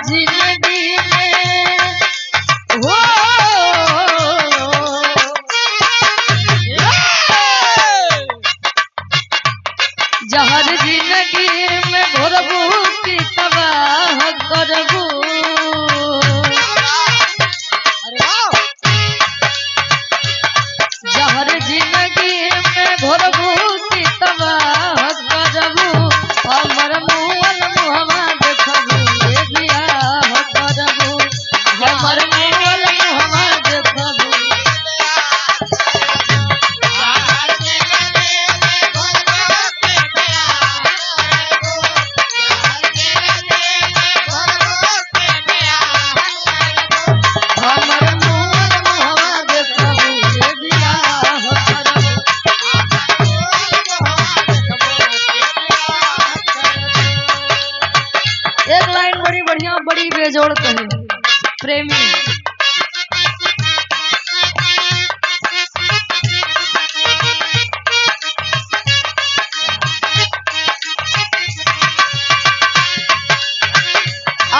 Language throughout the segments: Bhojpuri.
जिंदगी में हो जहर जिंदगी में घोरबू की तबाह करबू जहर जिंदगी में घोरबू की तबाह करबू हमर मुअल मुहवा देखबू ए बियाह करबू हमर मुअल मुहवा देखबू बड़ी बेजोड़ कही प्रेमी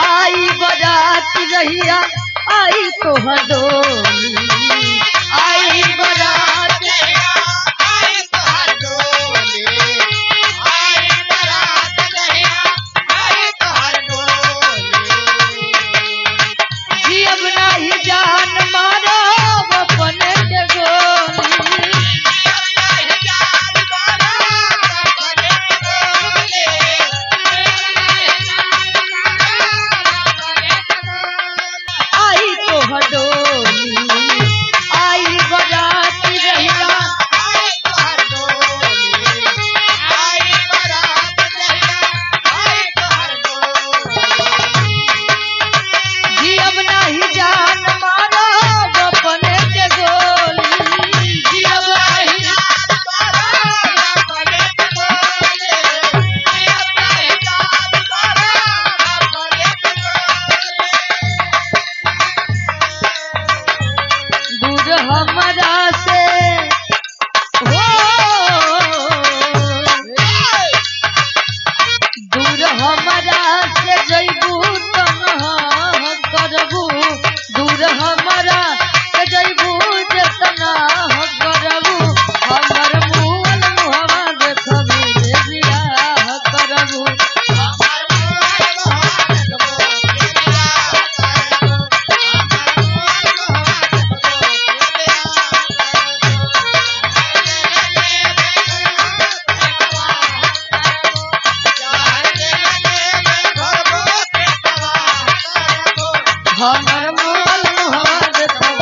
आई बारात रहिया आई तो हडोली आई बारात जान मारो अपने के गोली आई तो हडोली आई बारात रहिया जी अब नहीं जान मारो अपने के गोली जी अब नहीं दूर हमरा से हो दूर हमरा से जइबू तन्हा करबू दूर हमरा से जइबू जतना करबू हमर मुअल मुहवा देखबू ए बियाह करबू हमर मुअल मुहवा देखबू